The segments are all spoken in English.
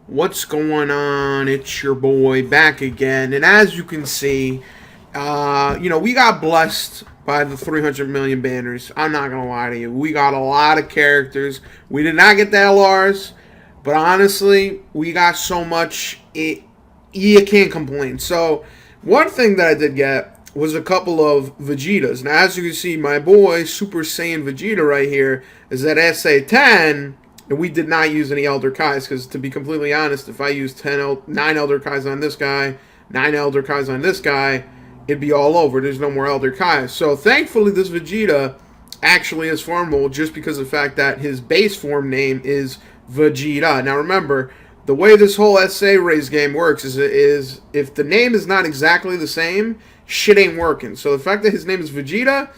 What's going on? It's your boy back again. And as you can see, we got blessed by the 300 million banners. I'm not going to lie to you. We got a lot of characters. We did not get the LRs, but honestly, we got so much, you can't complain. So, one thing that I did get was a couple of Vegetas. Now, as you can see, my boy, Super Saiyan Vegeta right here, is at SA10. And we did not use any Elder Kais, because to be completely honest, if I used 9 Elder Kais on this guy, 9 Elder Kais on this guy, it'd be all over. There's no more Elder Kais. So thankfully this Vegeta actually is farmable just because of the fact that his base form name is Vegeta. Now remember, the way this whole SA raise game works is if the name is not exactly the same, shit ain't working. So the fact that his name is Vegeta,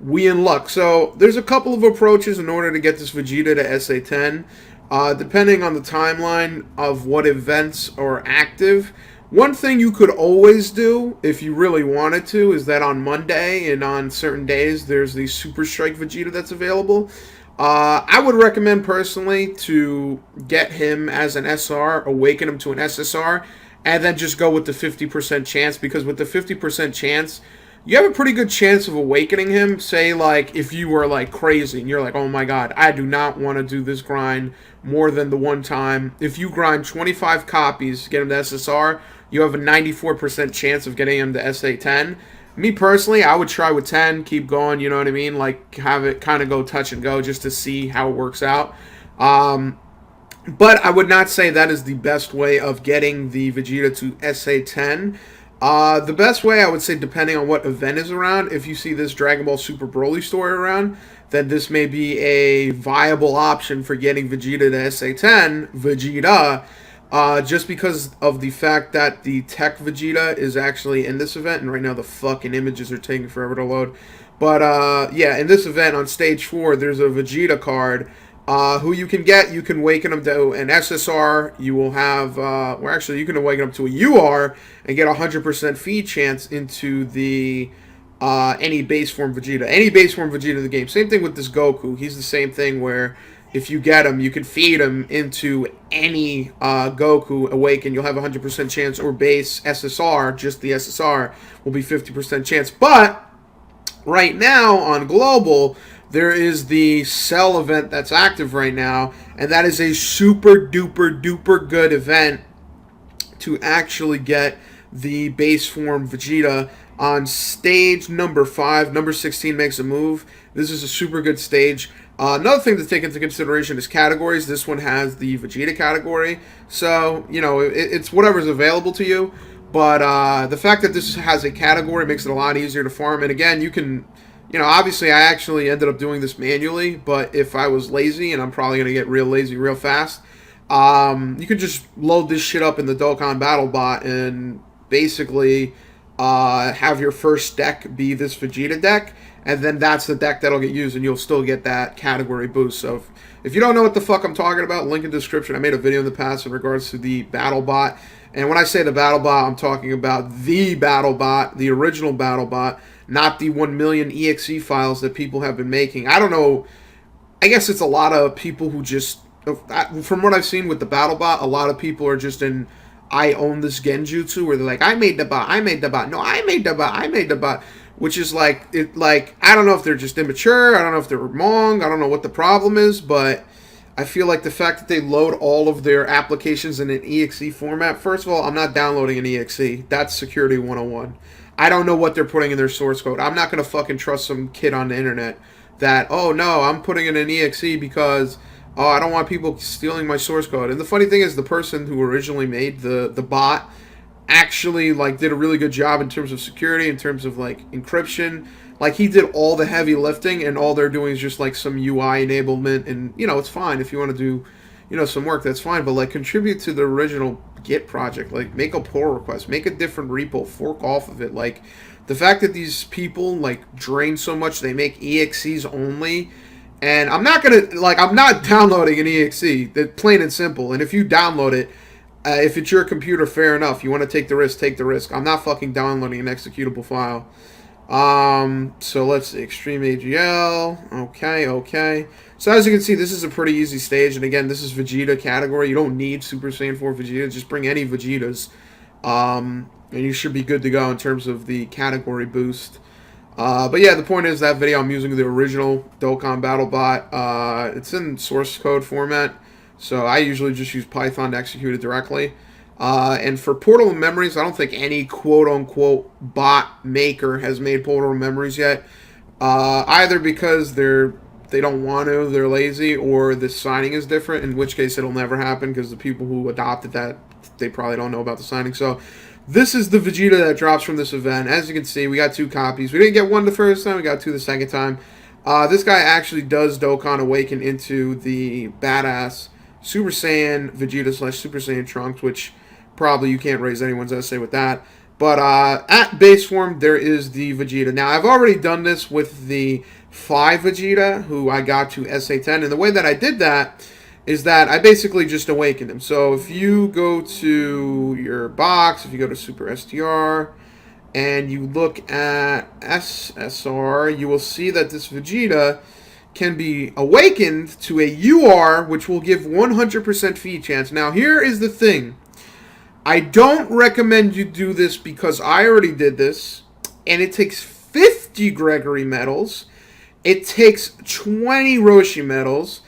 we in luck. So there's a couple of approaches in order to get this Vegeta to SA10, depending on the timeline of what events are active. One thing you could always do, if you really wanted to, is that on Monday and on certain days, there's the Super Strike Vegeta that's available. I would recommend personally to get him as an SR, awaken him to an SSR, and then just go with the 50% chance, because with the 50% chance, you have a pretty good chance of awakening him. Say, like, if you were, like, crazy and you're like, oh my god, I do not want to do this grind more than the one time. If you grind 25 copies to get him to SSR, you have a 94% chance of getting him to SA10. Me personally, I would try with 10, keep going, you know what I mean? Like, have it kind of go touch and go just to see how it works out. But I would not say that is the best way of getting the Vegeta to SA10. The best way, I would say, depending on what event is around, if you see this Dragon Ball Super Broly story around, then this may be a viable option for getting Vegeta to SA10, Vegeta, just because of the fact that the Tech Vegeta is actually in this event, and right now the fucking images are taking forever to load. But, yeah, in this event, on Stage 4, there's a Vegeta card, who you can get. You can awaken them to an SSR. You will have, or actually, you can awaken them to a UR and get a 100% feed chance into the any base form Vegeta. Any base form Vegeta in the game. Same thing with this Goku. He's the same thing where if you get him, you can feed him into any Goku awaken. You'll have a 100% chance, or base SSR, just the SSR, will be 50% chance. But right now on Global, there is the Cell event that's active right now, and that is a super duper duper good event to actually get the base form Vegeta on stage number 5. Number 16 makes a move. This is a super good stage. Another thing to take into consideration is categories. This one has the Vegeta category, so it's whatever's available to you. But the fact that this has a category makes it a lot easier to farm. And again, you can, obviously I actually ended up doing this manually, but if I was lazy, and I'm probably going to get real lazy real fast, you can just load this shit up in the Dokkan Battle Bot and basically have your first deck be this Vegeta deck, and then that's the deck that'll get used, and you'll still get that category boost. So if you don't know what the fuck I'm talking about, link in the description. I made a video in the past in regards to the Battle Bot. And when I say the Battle Bot, I'm talking about the Battle Bot, the original Battle Bot, not the 1 million EXE files that people have been making. I don't know. I guess it's a lot of people who just, from what I've seen with the Battle Bot, a lot of people are just in I own this genjutsu, where they're like, I made the bot, I made the bot, no, I made the bot, I made the bot, which is like, I don't know if they're just immature, I don't know if they're wrong, I don't know what the problem is, but I feel like the fact that they load all of their applications in an EXE format, first of all, I'm not downloading an EXE. That's security 101. I don't know what they're putting in their source code. I'm not going to fucking trust some kid on the internet that, oh no, I'm putting in an EXE because, oh, I don't want people stealing my source code. And the funny thing is, the person who originally made the bot actually, like, did a really good job in terms of security, in terms of, like, encryption. Like, he did all the heavy lifting, and all they're doing is just, like, some UI enablement, and, it's fine. If you want to do, some work, that's fine, but, like, contribute to the original Git project. Like, make a pull request, make a different repo, fork off of it. Like, the fact that these people, like, drain so much, they make EXEs only, and I'm not downloading an EXE, that's plain and simple, and if you download it, if it's your computer, fair enough. You want to take the risk, take the risk. I'm not fucking downloading an executable file. So let's see, Extreme AGL. Okay. So as you can see, this is a pretty easy stage. And again, this is Vegeta category. You don't need Super Saiyan 4 Vegeta. Just bring any Vegetas. And you should be good to go in terms of the category boost. But yeah, the point is that video I'm using the original Dokkan BattleBot. It's in source code format. So I usually just use Python to execute it directly. And for Portal Memories, I don't think any quote-unquote bot maker has made Portal Memories yet. Either because they don't want to, they're lazy, or the signing is different, in which case it'll never happen because the people who adopted that, they probably don't know about the signing. So this is the Vegeta that drops from this event. As you can see, we got 2 copies. We didn't get 1 the first time, we got 2 the second time. This guy actually does Dokkan Awaken into the badass Super Saiyan Vegeta / Super Saiyan Trunks, which probably you can't raise anyone's essay with that. But at base form, there is the Vegeta. Now, I've already done this with the 5 Vegeta, who I got to SA10. And the way that I did that is that I basically just awakened him. So if you go to your box, if you go to Super STR, and you look at SSR, you will see that this Vegeta can be awakened to a UR, which will give 100% feed chance. Now, here is the thing. I don't recommend you do this because I already did this, and it takes 50 Gregory medals, it takes 20 Roshi medals,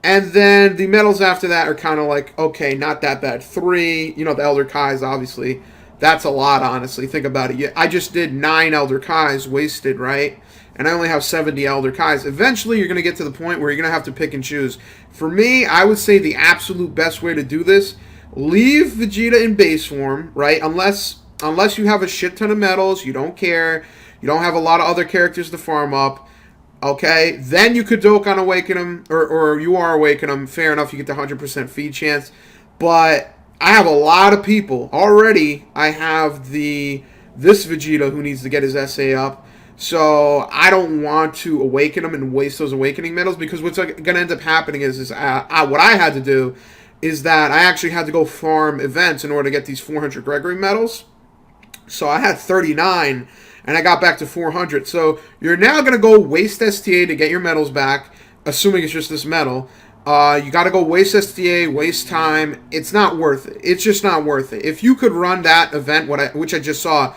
and then the medals after that are kind of like, okay, not that bad. 3, the Elder Kais, obviously, that's a lot, honestly. Think about it. I just did 9 Elder Kais wasted, right? And I only have 70 Elder Kais. Eventually, you're going to get to the point where you're going to have to pick and choose. For me, I would say the absolute best way to do this, leave Vegeta in base form, right? Unless you have a shit ton of medals, you don't care, you don't have a lot of other characters to farm up, okay? Then you could Dokkan Awaken him, or you are Awaken him. Fair enough, you get the 100% feed chance. But I have a lot of people. Already, I have this Vegeta who needs to get his SA up. So I don't want to awaken him and waste those awakening medals, because what's going to end up happening is what I had to do is that I actually had to go farm events in order to get these 400 Gregory medals. So I had 39, and I got back to 400. So you're now going to go waste STA to get your medals back, assuming it's just this medal. You got to go waste STA, waste time. It's not worth it. It's just not worth it. If you could run that event, which I just saw,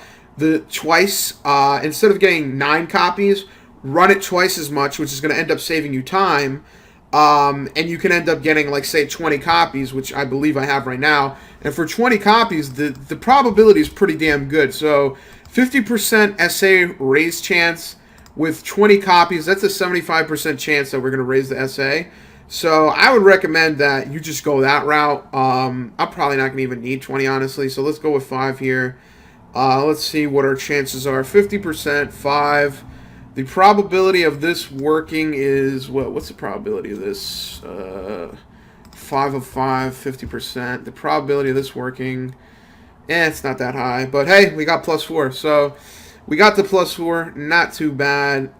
twice, instead of getting 9 copies, run it twice as much, which is going to end up saving you time. And you can end up getting, like, say, 20 copies, which I believe I have right now. And for 20 copies, the probability is pretty damn good. So 50% SA raise chance with 20 copies. That's a 75% chance that we're going to raise the SA. So I would recommend that you just go that route. I'm probably not going to even need 20, honestly. So let's go with 5 here. Let's see what our chances are. 50%, 5. The probability of this working is, what's the probability of this? 5 of 5, 50%. The probability of this working, it's not that high. But hey, we got +4. So we got the +4, not too bad.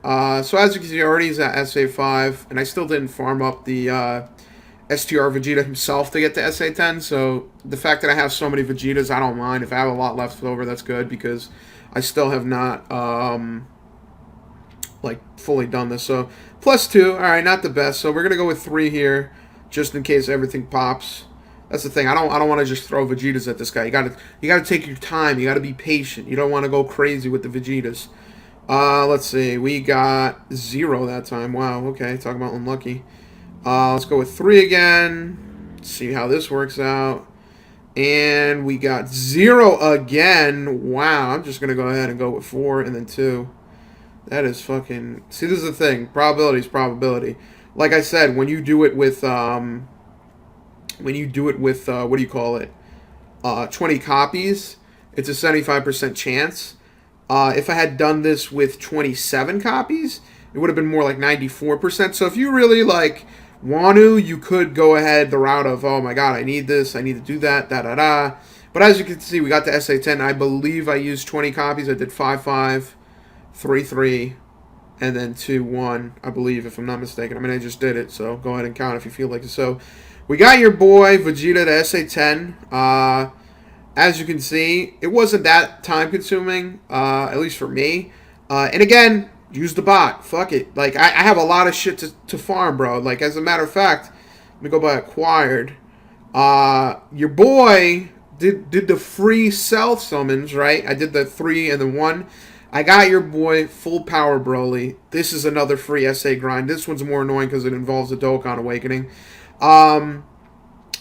So as you can see, already he's at SA5, and I still didn't farm up the STR Vegeta himself to get to SA10. So the fact that I have so many Vegetas, I don't mind. If I have a lot left over, that's good, because I still have not fully done this. So +2, all right, not the best. So we're gonna go with 3 here, just in case everything pops. That's the thing. I don't want to just throw Vegetas at this guy. You gotta take your time. You gotta be patient. You don't want to go crazy with the Vegetas. Let's see. We got 0 that time. Wow. Okay. Talk about unlucky. Let's go with 3 again. See how this works out. And we got 0 again. Wow. I'm just gonna go ahead and go with 4 and then 2. That is fucking... See, this is the thing. Probability is probability. Like I said, when you do it with, what do you call it? 20 copies, it's a 75% chance. If I had done this with 27 copies, it would have been more like 94%. So if you really, want to, you could go ahead the route of, oh my god, I need this, I need to do that, da-da-da. But as you can see, we got the SA10. I believe I used 20 copies. I did 5-5. 3-3, and then 2-1, I believe, if I'm not mistaken. I mean, I just did it, so go ahead and count if you feel like it. So we got your boy Vegeta to SA10. As you can see, it wasn't that time-consuming, at least for me. And again, use the bot. Fuck it. Like, I have a lot of shit to farm, bro. Like, as a matter of fact, let me go by acquired. Your boy did the free self summons, right? I did the 3 and the 1. I got your boy full power Broly. This is another free SA grind. This one's more annoying because it involves a Dokkan Awakening. And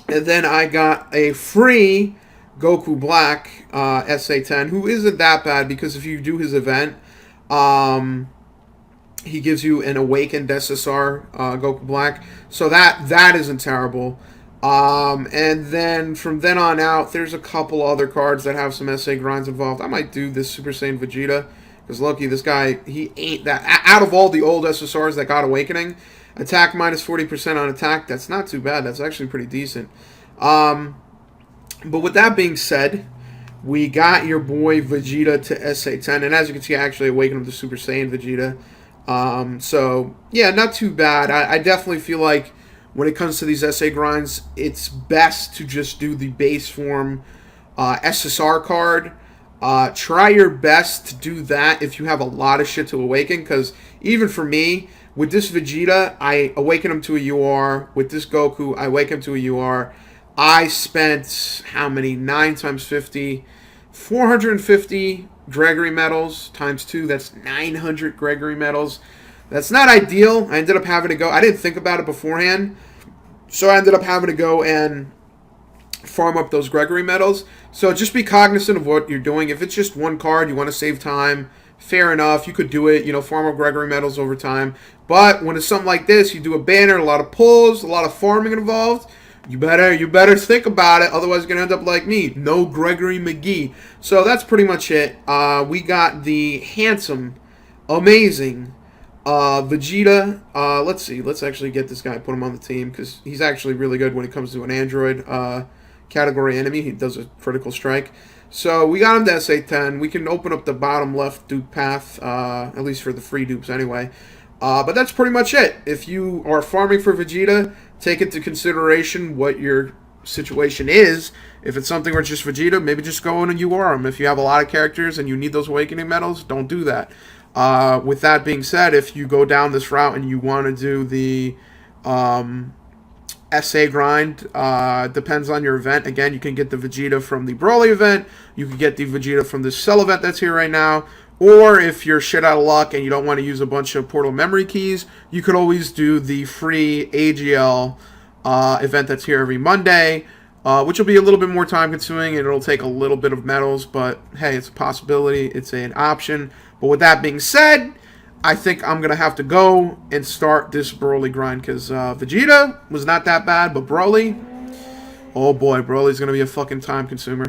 then I got a free Goku Black SA10, who isn't that bad because if you do his event, he gives you an awakened SSR Goku Black. So that isn't terrible. And then from then on out, there's a couple other cards that have some SA grinds involved. I might do this Super Saiyan Vegeta. Because Loki, this guy, he ain't that. Out of all the old SSRs that got Awakening, attack minus 40% on attack, that's not too bad. That's actually pretty decent. But with that being said, we got your boy Vegeta to SA10. And as you can see, I actually awakened him to Super Saiyan Vegeta. So, yeah, not too bad. I definitely feel like when it comes to these SA grinds, it's best to just do the base form SSR card. Try your best to do that if you have a lot of shit to awaken, because even for me, with this Vegeta, I awaken him to a UR. With this Goku, I awaken him to a UR. I spent, how many? 9 times 50. 450 Gregory medals times 2. That's 900 Gregory medals. That's not ideal. I ended up having to go. I didn't think about it beforehand. So I ended up having to go and farm up those Gregory medals. So just be cognizant of what you're doing. If it's just one card, you want to save time, fair enough. You could do it, farm up Gregory medals over time. But when it's something like this, you do a banner, a lot of pulls, a lot of farming involved, you better think about it. Otherwise, you're going to end up like me. No Gregory McGee. So that's pretty much it. We got the handsome, amazing Vegeta. Let's see. Let's actually get this guy, put him on the team, because he's actually really good when it comes to an Android category enemy. He does a critical strike. So we got him to SA10. We can open up the bottom left dupe path, at least for the free dupes anyway. But that's pretty much it. If you are farming for Vegeta, take into consideration what your situation is. If it's something where it's just Vegeta, maybe just go in and UR him. If you have a lot of characters and you need those awakening medals, don't do that. With that being said, if you go down this route and you want to do the SA grind, depends on your event. Again, you can get the Vegeta from the Broly event. You can get the Vegeta from the Cell event that's here right now. Or if you're shit out of luck and you don't want to use a bunch of portal memory keys, you could always do the free AGL event that's here every Monday, which will be a little bit more time consuming and it'll take a little bit of medals, but hey, it's a possibility, it's an option. But with that being said, I think I'm going to have to go and start this Broly grind, because Vegeta was not that bad, but Broly, oh boy, Broly's going to be a fucking time consumer.